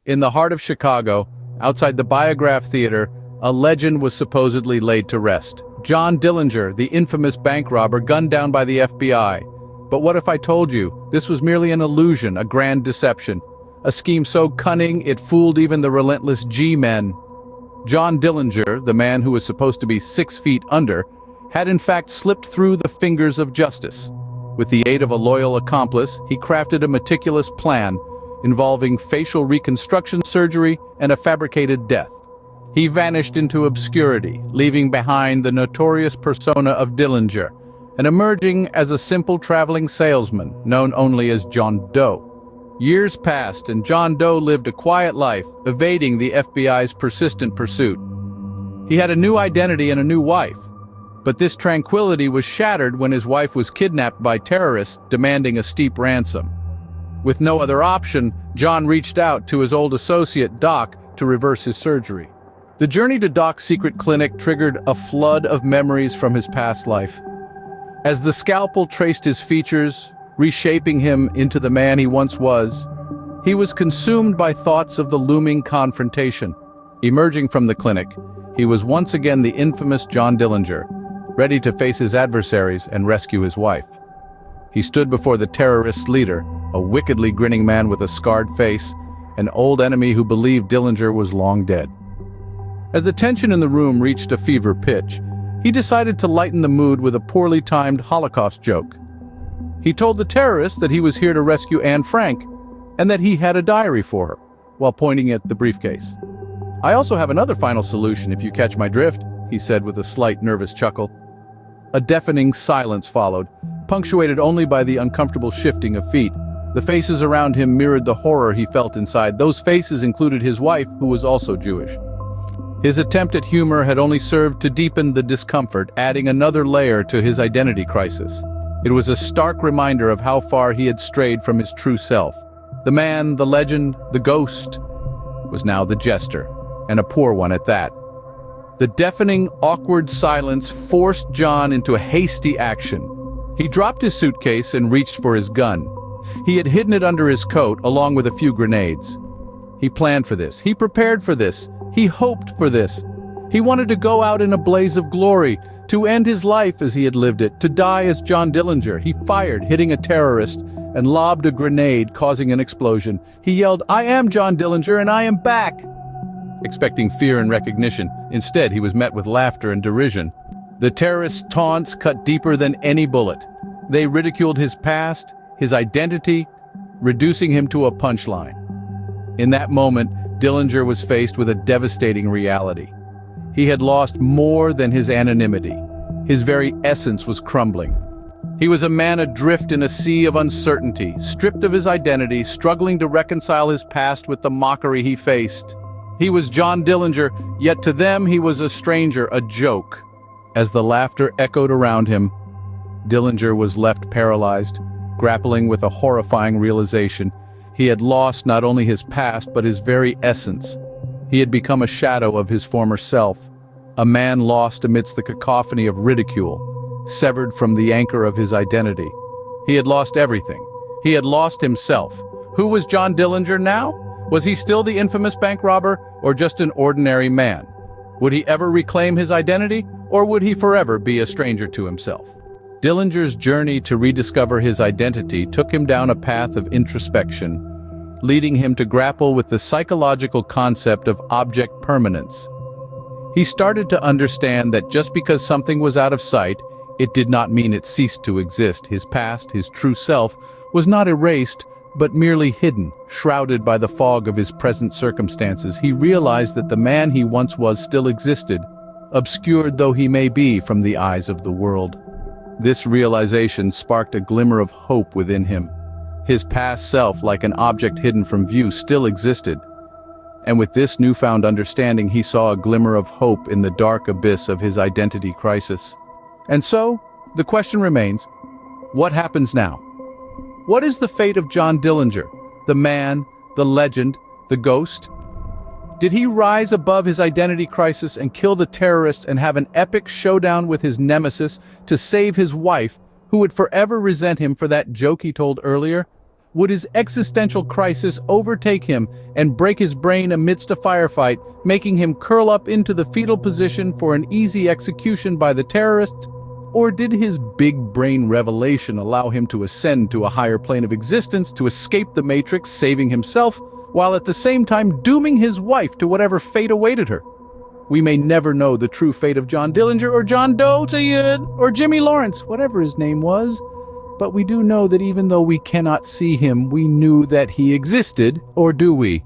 In the heart of Chicago, outside the Biograph Theater, a legend was supposedly laid to rest. John Dillinger, the infamous bank robber gunned down by the FBI. But what if I told you this was merely an illusion, a grand deception? A scheme so cunning it fooled even the relentless G-men. John Dillinger, the man who was supposed to be 6 feet under, had in fact slipped through the fingers of justice. With the aid of a loyal accomplice, he crafted a meticulous plan involving facial reconstruction surgery and a fabricated death. He vanished into obscurity, leaving behind the notorious persona of Dillinger, and emerging as a simple traveling salesman known only as John Doe. Years passed and John Doe lived a quiet life, evading the FBI's persistent pursuit. He had a new identity and a new wife, but this tranquility was shattered when his wife was kidnapped by terrorists demanding a steep ransom. With no other option, John reached out to his old associate, Doc, to reverse his surgery. The journey to Doc's secret clinic triggered a flood of memories from his past life. As the scalpel traced his features, reshaping him into the man he once was, he was consumed by thoughts of the looming confrontation. Emerging from the clinic, he was once again the infamous John Dillinger, ready to face his adversaries and rescue his wife. He stood before the terrorist's leader, a wickedly grinning man with a scarred face, an old enemy who believed Dillinger was long dead. As the tension in the room reached a fever pitch, he decided to lighten the mood with a poorly timed Holocaust joke. He told the terrorist that he was here to rescue Anne Frank, and that he had a diary for her, while pointing at the briefcase. "I also have another final solution if you catch my drift," he said with a slight nervous chuckle. A deafening silence followed, punctuated only by the uncomfortable shifting of feet. The faces around him mirrored the horror he felt inside. Those faces included his wife, who was also Jewish. His attempt at humor had only served to deepen the discomfort, adding another layer to his identity crisis. It was a stark reminder of how far he had strayed from his true self. The man, the legend, the ghost, was now the jester, and a poor one at that. The deafening, awkward silence forced John into a hasty action. He dropped his suitcase and reached for his gun. He had hidden it under his coat, along with a few grenades. He planned for this. He prepared for this. He hoped for this. He wanted to go out in a blaze of glory, to end his life as he had lived it, to die as John Dillinger. He fired, hitting a terrorist, and lobbed a grenade, causing an explosion. He yelled, "I am John Dillinger, and I am back!" expecting fear and recognition. Instead, he was met with laughter and derision. The terrorist's taunts cut deeper than any bullet. They ridiculed his past, his identity, reducing him to a punchline. In that moment, Dillinger was faced with a devastating reality. He had lost more than his anonymity. His very essence was crumbling. He was a man adrift in a sea of uncertainty, stripped of his identity, struggling to reconcile his past with the mockery he faced. He was John Dillinger, yet to them he was a stranger, a joke. As the laughter echoed around him, Dillinger was left paralyzed, grappling with a horrifying realization. He had lost not only his past, but his very essence. He had become a shadow of his former self, a man lost amidst the cacophony of ridicule, severed from the anchor of his identity. He had lost everything. He had lost himself. Who was John Dillinger now? Was he still the infamous bank robber, or just an ordinary man? Would he ever reclaim his identity, or would he forever be a stranger to himself? Dillinger's journey to rediscover his identity took him down a path of introspection, leading him to grapple with the psychological concept of object permanence. He started to understand that just because something was out of sight, it did not mean it ceased to exist. His past, his true self, was not erased, but merely hidden, shrouded by the fog of his present circumstances. He realized that the man he once was still existed, obscured though he may be from the eyes of the world. This realization sparked a glimmer of hope within him. His past self, like an object hidden from view, still existed. And with this newfound understanding, he saw a glimmer of hope in the dark abyss of his identity crisis. And so, the question remains, what happens now? What is the fate of John Dillinger, the man, the legend, the ghost? Did he rise above his identity crisis and kill the terrorists and have an epic showdown with his nemesis to save his wife, who would forever resent him for that joke he told earlier? Would his existential crisis overtake him and break his brain amidst a firefight, making him curl up into the fetal position for an easy execution by the terrorists? Or did his big brain revelation allow him to ascend to a higher plane of existence to escape the Matrix, saving himself, while at the same time dooming his wife to whatever fate awaited her? We may never know the true fate of John Dillinger or John Doe or Jimmy Lawrence, whatever his name was. But we do know that even though we cannot see him, we knew that he existed, or do we?